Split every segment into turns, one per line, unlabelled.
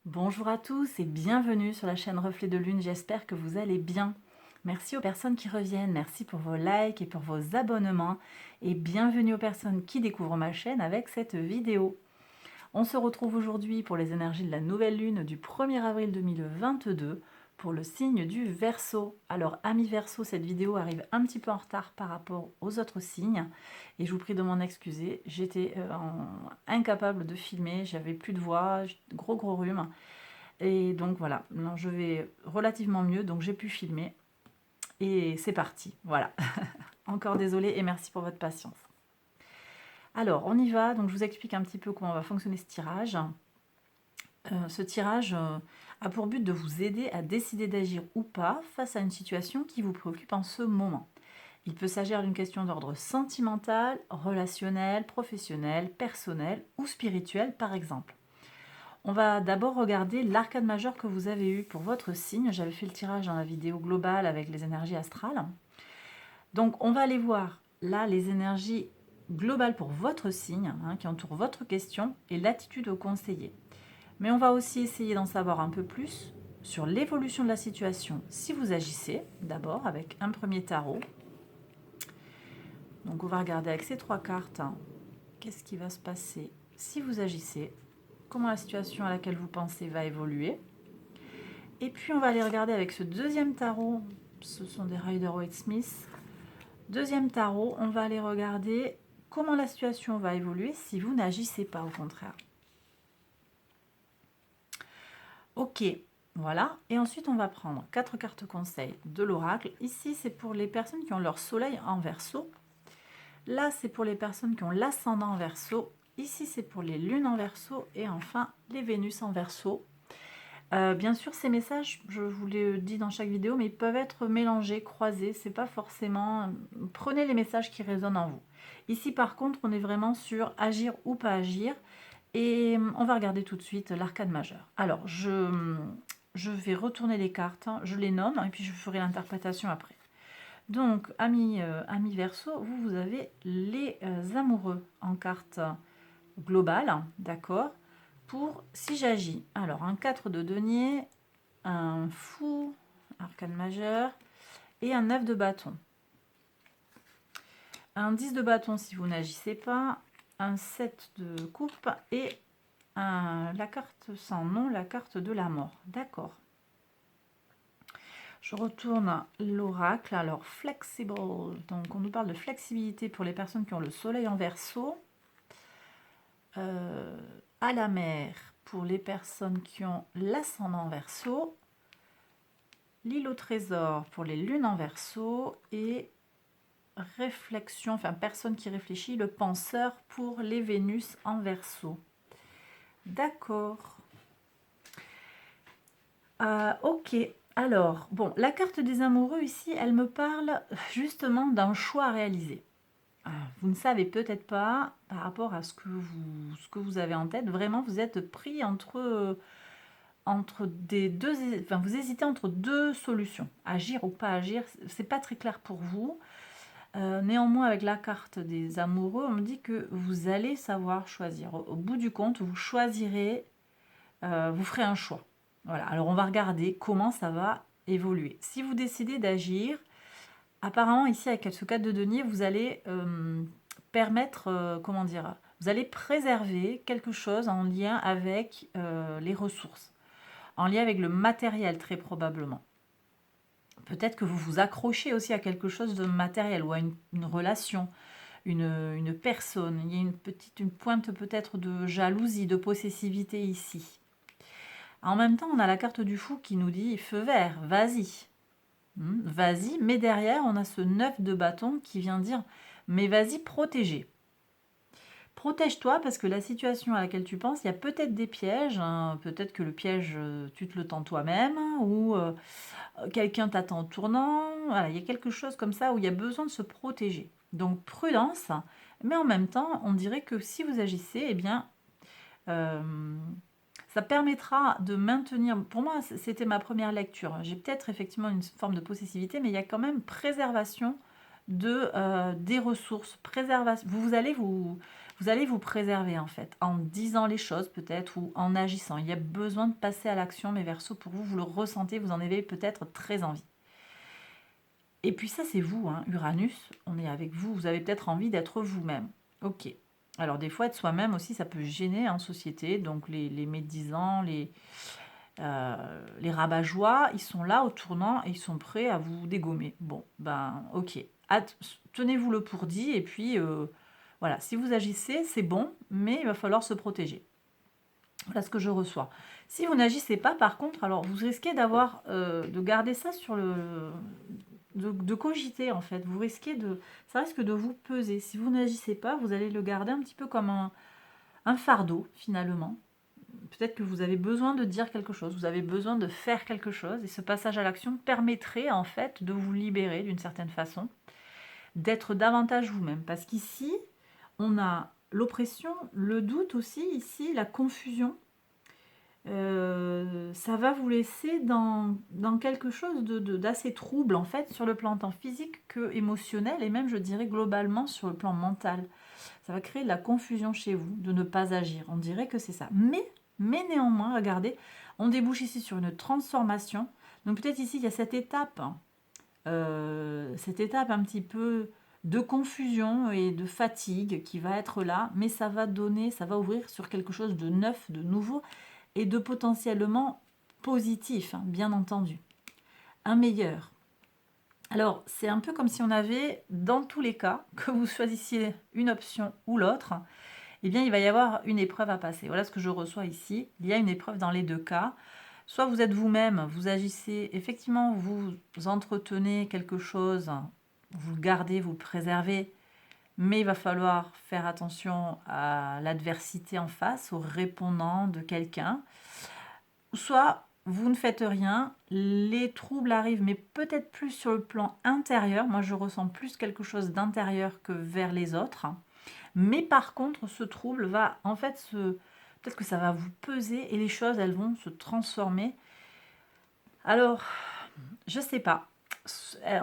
Bonjour à tous et bienvenue sur la chaîne Reflet de Lune, j'espère que vous allez bien. Merci aux personnes qui reviennent, merci pour vos likes et pour vos abonnements et bienvenue aux personnes qui découvrent ma chaîne avec cette vidéo. On se retrouve aujourd'hui pour les énergies de la nouvelle lune du 1er avril 2022 pour le signe du Verseau. Alors amis Verseau, cette vidéo arrive un petit peu en retard par rapport aux autres signes et je vous prie de m'en excuser. J'étais incapable de filmer, j'avais plus de voix, gros rhume. Et donc voilà, non, je vais relativement mieux, donc j'ai pu filmer. Et c'est parti, voilà. Encore désolée et merci pour votre patience. Alors, on y va, donc je vous explique un petit peu comment va fonctionner ce tirage. Ce tirage a pour but de vous aider à décider d'agir ou pas face à une situation qui vous préoccupe en ce moment. Il peut s'agir d'une question d'ordre sentimental, relationnel, professionnel, personnel ou spirituel par exemple. On va d'abord regarder l'arcane majeur que vous avez eu pour votre signe. J'avais fait le tirage dans la vidéo globale avec les énergies astrales. Donc on va aller voir là les énergies globales pour votre signe, qui entourent votre question et l'attitude au conseiller. Mais on va aussi essayer d'en savoir un peu plus sur l'évolution de la situation si vous agissez, d'abord avec un premier tarot. Donc on va regarder avec ces trois cartes, qu'est-ce qui va se passer si vous agissez, comment la situation à laquelle vous pensez va évoluer. Et puis on va aller regarder avec ce deuxième tarot, ce sont des Rider-Waite-Smith. Deuxième tarot, on va aller regarder comment la situation va évoluer si vous n'agissez pas au contraire. Ok, voilà. Et ensuite on va prendre 4 cartes conseils de l'oracle. Ici c'est pour les personnes qui ont leur soleil en Verseau. Là c'est pour les personnes qui ont l'ascendant en Verseau. Ici c'est pour les lunes en Verseau. Et enfin les Vénus en Verseau. Bien sûr, ces messages, je vous l'ai dit dans chaque vidéo, mais ils peuvent être mélangés, croisés. C'est pas forcément. Prenez les messages qui résonnent en vous. Ici, par contre, on est vraiment sur agir ou pas agir. Et on va regarder tout de suite l'arcane majeur. Alors, je vais retourner les cartes, je les nomme, et puis je ferai l'interprétation après. Donc, amis Verseau, vous avez les amoureux en carte globale, d'accord, pour si j'agis. Alors, un 4 de denier, un fou, arcane majeur, et un 9 de bâton. Un 10 de bâton si vous n'agissez pas, un 7 de coupe et la carte sans nom, la carte de la mort. D'accord. Je retourne l'oracle. Alors, flexible. Donc, on nous parle de flexibilité pour les personnes qui ont le soleil en Verseau. À la mer pour les personnes qui ont l'ascendant en Verseau. L'île au trésor pour les lunes en Verseau. Et réflexion, enfin personne qui réfléchit, le penseur pour les Vénus en Verseau. D'accord. Ok. Alors, bon, la carte des amoureux ici, elle me parle justement d'un choix à réaliser. Vous ne savez peut-être pas, par rapport à ce que vous avez en tête, vraiment vous êtes pris entre des deux, enfin vous hésitez entre deux solutions, agir ou pas agir, c'est pas très clair pour vous. Néanmoins, avec la carte des amoureux, on me dit que vous allez savoir choisir. Au bout du compte, vous choisirez, vous ferez un choix. Voilà, alors on va regarder comment ça va évoluer. Si vous décidez d'agir, apparemment ici avec ce 4 de denier, vous allez permettre, comment dire, vous allez préserver quelque chose en lien avec les ressources, en lien avec le matériel très probablement. Peut-être que vous vous accrochez aussi à quelque chose de matériel ou à une relation, une personne. Il y a une pointe peut-être de jalousie, de possessivité ici. En même temps, on a la carte du fou qui nous dit feu vert, vas-y. Vas-y, mais derrière, on a ce 9 de bâton qui vient dire mais vas-y, protégez. Protège-toi parce que la situation à laquelle tu penses, il y a peut-être des pièges. Peut-être que le piège, tu te le tends toi-même ou quelqu'un t'attend au tournant. Voilà, il y a quelque chose comme ça où il y a besoin de se protéger. Donc prudence, mais en même temps, on dirait que si vous agissez, eh bien, ça permettra de maintenir. Pour moi, c'était ma première lecture. J'ai peut-être effectivement une forme de possessivité, mais il y a quand même préservation des ressources, préservation. Vous allez vous préserver en fait, en disant les choses peut-être ou en agissant. Il y a besoin de passer à l'action, mes Verseaux, pour vous, vous le ressentez, vous en avez peut-être très envie. Et puis ça, c'est vous, hein, Uranus, on est avec vous, vous avez peut-être envie d'être vous-même. Ok. Alors des fois, être soi-même aussi, ça peut gêner en société, donc les médisants, les rabat-joie, ils sont là au tournant et ils sont prêts à vous dégommer. Bon, ben ok. Tenez-vous-le pour dit et puis voilà, si vous agissez, c'est bon, mais il va falloir se protéger. Voilà ce que je reçois. Si vous n'agissez pas, par contre, alors vous risquez de garder ça sur de cogiter en fait. Ça risque de vous peser. Si vous n'agissez pas, vous allez le garder un petit peu comme un fardeau finalement. Peut-être que vous avez besoin de dire quelque chose, vous avez besoin de faire quelque chose, et ce passage à l'action permettrait en fait de vous libérer d'une certaine façon, d'être davantage vous-même. Parce qu'ici, on a l'oppression, le doute aussi, ici, la confusion. Ça va vous laisser dans quelque chose d'assez trouble en fait sur le plan tant physique que émotionnel et même je dirais globalement sur le plan mental. Ça va créer de la confusion chez vous de ne pas agir. On dirait que c'est ça. Mais néanmoins, regardez, on débouche ici sur une transformation. Donc peut-être ici, il y a cette étape un petit peu de confusion et de fatigue qui va être là, mais ça va ouvrir sur quelque chose de neuf, de nouveau et de potentiellement positif, hein, bien entendu. Un meilleur. Alors, c'est un peu comme si on avait, dans tous les cas, que vous choisissiez une option ou l'autre, eh bien, il va y avoir une épreuve à passer. Voilà ce que je reçois ici. Il y a une épreuve dans les deux cas. Soit vous êtes vous-même, vous agissez, effectivement, vous entretenez quelque chose, vous le gardez, vous le préservez, mais il va falloir faire attention à l'adversité en face, au répondant de quelqu'un. Soit vous ne faites rien, les troubles arrivent, mais peut-être plus sur le plan intérieur. Moi, je ressens plus quelque chose d'intérieur que vers les autres. Mais par contre, ce trouble va, en fait, peut-être que ça va vous peser et les choses, elles vont se transformer. Alors, je sais pas.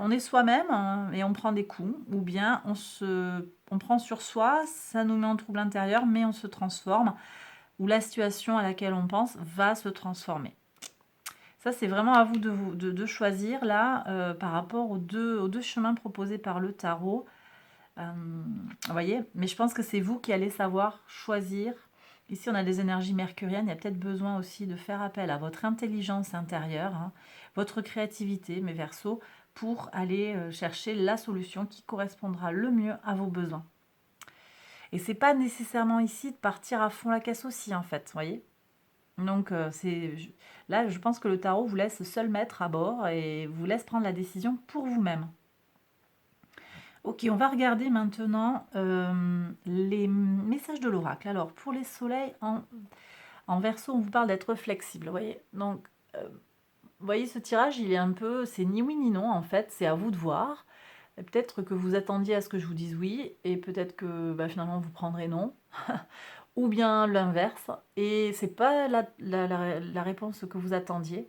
On est soi-même hein, et on prend des coups, ou bien on prend sur soi, ça nous met en trouble intérieur, mais on se transforme, ou la situation à laquelle on pense va se transformer. Ça, c'est vraiment à vous de choisir là, par rapport aux deux chemins proposés par le tarot. Vous voyez, mais je pense que c'est vous qui allez savoir choisir. Ici, on a des énergies mercuriennes. Il y a peut-être besoin aussi de faire appel à votre intelligence intérieure, hein, votre créativité, mes Verseaux, pour aller chercher la solution qui correspondra le mieux à vos besoins. Et c'est pas nécessairement ici de partir à fond la caisse aussi, en fait, vous voyez. Donc, là, je pense que le tarot vous laisse seul maître à bord et vous laisse prendre la décision pour vous-même. Ok, on va regarder maintenant les messages de l'oracle. Alors, pour les soleils en Verseau, on vous parle d'être flexible, vous voyez. Donc, vous voyez, ce tirage, il est un peu, c'est ni oui ni non, en fait, c'est à vous de voir. Peut-être que vous attendiez à ce que je vous dise oui, et peut-être que finalement vous prendrez non, ou bien l'inverse, et c'est pas la réponse que vous attendiez.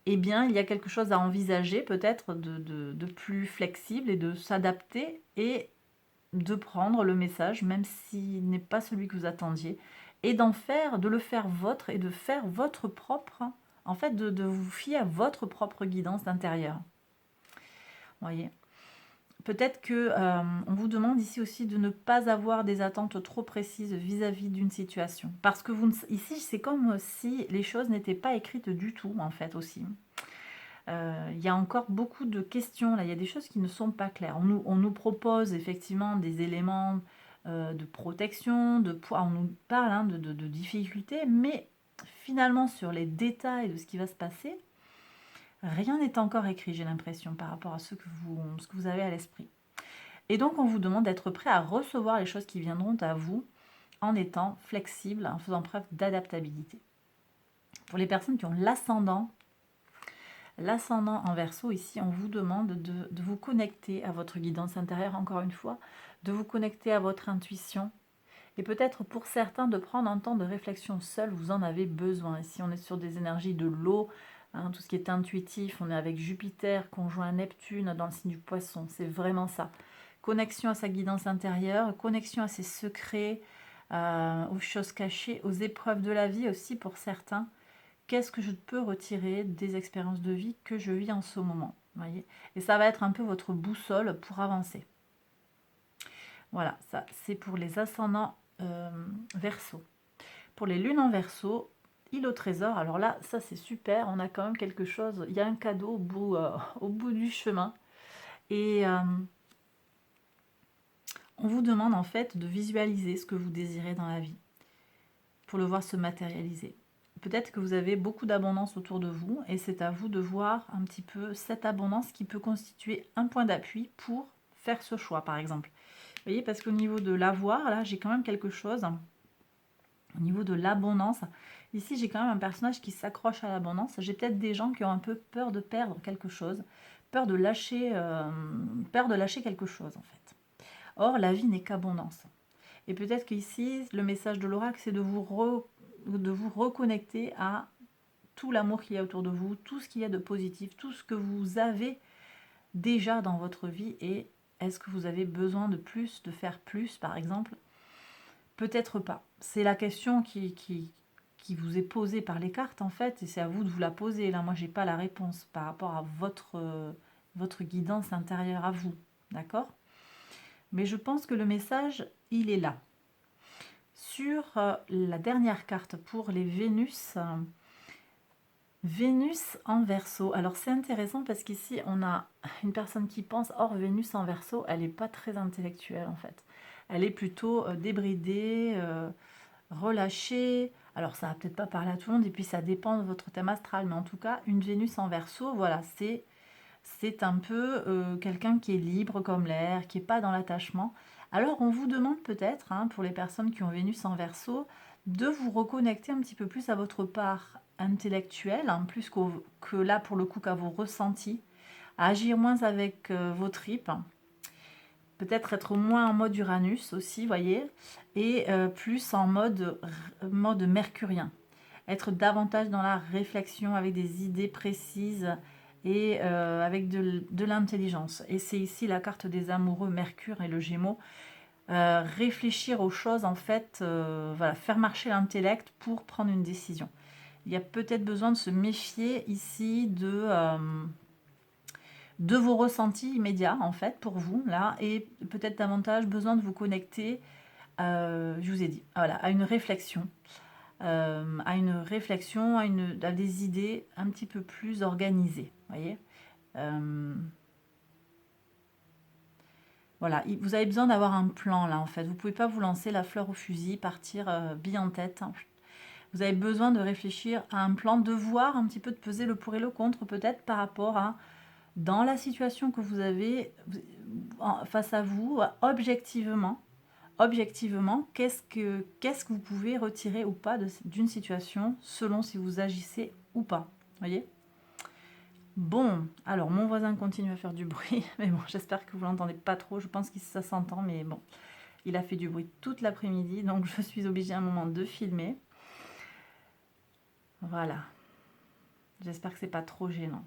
Eh bien, il y a quelque chose à envisager, peut-être de plus flexible et de s'adapter et de prendre le message, même s'il n'est pas celui que vous attendiez, et de le faire vôtre et de faire votre propre, en fait, de vous fier à votre propre guidance intérieure. Vous voyez ? Peut-être que on vous demande ici aussi de ne pas avoir des attentes trop précises vis-à-vis d'une situation. Parce que ici, c'est comme si les choses n'étaient pas écrites du tout, en fait, aussi. Il y a encore beaucoup de questions, là, il y a des choses qui ne sont pas claires. On nous propose effectivement des éléments de protection, on nous parle hein, de difficultés, mais finalement sur les détails de ce qui va se passer, rien n'est encore écrit, j'ai l'impression, par rapport à ce que vous avez à l'esprit. Et donc, on vous demande d'être prêt à recevoir les choses qui viendront à vous en étant flexible, en faisant preuve d'adaptabilité. Pour les personnes qui ont l'ascendant en Verseau, ici, on vous demande de vous connecter à votre guidance intérieure, encore une fois, de vous connecter à votre intuition, et peut-être pour certains de prendre un temps de réflexion seul, vous en avez besoin. Ici, on est sur des énergies de l'eau, hein, tout ce qui est intuitif, on est avec Jupiter, conjoint à Neptune dans le signe du Poisson, c'est vraiment ça. Connexion à sa guidance intérieure, connexion à ses secrets, aux choses cachées, aux épreuves de la vie aussi pour certains. Qu'est-ce que je peux retirer des expériences de vie que je vis en ce moment, voyez? Et ça va être un peu votre boussole pour avancer. Voilà, ça c'est pour les ascendants Verseau. Pour les lunes en Verseau, île au trésor, alors là, ça c'est super, on a quand même quelque chose, il y a un cadeau au bout du chemin. Et on vous demande en fait de visualiser ce que vous désirez dans la vie, pour le voir se matérialiser. Peut-être que vous avez beaucoup d'abondance autour de vous, et c'est à vous de voir un petit peu cette abondance qui peut constituer un point d'appui pour faire ce choix, par exemple. Vous voyez, parce qu'au niveau de l'avoir, là, j'ai quand même quelque chose. Au niveau de l'abondance, ici, j'ai quand même un personnage qui s'accroche à l'abondance. J'ai peut-être des gens qui ont un peu peur de perdre quelque chose, peur de lâcher quelque chose, en fait. Or, la vie n'est qu'abondance. Et peut-être qu'ici, le message de l'oracle, c'est de vous reconnecter à tout l'amour qu'il y a autour de vous, tout ce qu'il y a de positif, tout ce que vous avez déjà dans votre vie. Et est-ce que vous avez besoin de plus, de faire plus, par exemple? Peut-être pas. C'est la question qui vous est posée par les cartes, en fait, et c'est à vous de vous la poser. Là, moi, j'ai pas la réponse par rapport à votre guidance intérieure à vous, d'accord? Mais je pense que le message, il est là. Sur la dernière carte pour les Vénus, Vénus en Verseau. Alors, c'est intéressant parce qu'ici, on a une personne qui pense, or, Vénus en Verseau, elle n'est pas très intellectuelle, en fait. Elle est plutôt débridée, relâchée. Alors, ça va peut-être pas parler à tout le monde, et puis ça dépend de votre thème astral, mais en tout cas, une Vénus en Verseau, voilà, c'est un peu quelqu'un qui est libre comme l'air, qui n'est pas dans l'attachement. Alors, on vous demande peut-être, hein, pour les personnes qui ont Vénus en Verseau, de vous reconnecter un petit peu plus à votre part intellectuelle, hein, plus que là, pour le coup, qu'à vos ressentis, à agir moins avec vos tripes, peut-être être moins en mode Uranus aussi, voyez, et plus en mode mercurien. Être davantage dans la réflexion avec des idées précises et avec de l'intelligence. Et c'est ici la carte des amoureux, Mercure et le Gémeaux. Réfléchir aux choses, en fait, voilà, faire marcher l'intellect pour prendre une décision. Il y a peut-être besoin de se méfier ici de vos ressentis immédiats, en fait, pour vous, là, et peut-être davantage besoin de vous connecter, je vous ai dit, voilà, à une réflexion, à des idées un petit peu plus organisées, voyez. Voilà, vous avez besoin d'avoir un plan, là, en fait. Vous ne pouvez pas vous lancer la fleur au fusil, partir bille en tête. Vous avez besoin de réfléchir à un plan, de voir un petit peu, de peser le pour et le contre, peut-être, par rapport à dans la situation que vous avez face à vous, objectivement, qu'est-ce que vous pouvez retirer ou pas d'une situation selon si vous agissez ou pas. Voyez? Bon, alors mon voisin continue à faire du bruit, mais bon, j'espère que vous l'entendez pas trop. Je pense que ça s'entend, mais bon, il a fait du bruit toute l'après-midi, donc je suis obligée à un moment de filmer. Voilà. J'espère que c'est pas trop gênant.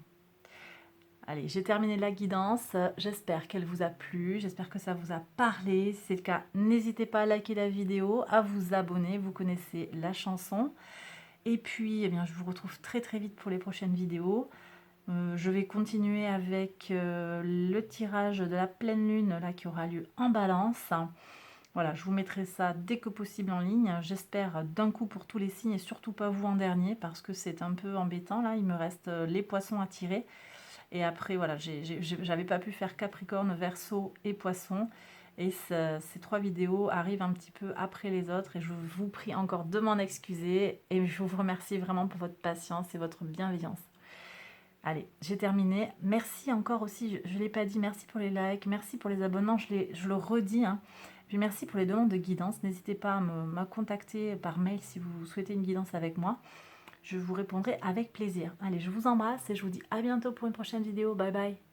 Allez, j'ai terminé la guidance. J'espère qu'elle vous a plu. J'espère que ça vous a parlé. Si c'est le cas, n'hésitez pas à liker la vidéo, à vous abonner. Vous connaissez la chanson. Et puis, eh bien, je vous retrouve très très vite pour les prochaines vidéos. Je vais continuer avec le tirage de la pleine lune là, qui aura lieu en Balance. Voilà, je vous mettrai ça dès que possible en ligne. J'espère d'un coup pour tous les signes et surtout pas vous en dernier parce que c'est un peu embêtant. Là, il me reste les poissons à tirer. Et après, voilà, j'avais pas pu faire Capricorne, Verseau et Poisson. Et ces 3 vidéos arrivent un petit peu après les autres. Et je vous prie encore de m'en excuser. Et je vous remercie vraiment pour votre patience et votre bienveillance. Allez, j'ai terminé. Merci encore aussi, je ne l'ai pas dit, merci pour les likes, merci pour les abonnements, je le redis. Hein. Puis merci pour les demandes de guidance. N'hésitez pas à me contacter par mail si vous souhaitez une guidance avec moi. Je vous répondrai avec plaisir. Allez, je vous embrasse et je vous dis à bientôt pour une prochaine vidéo. Bye bye.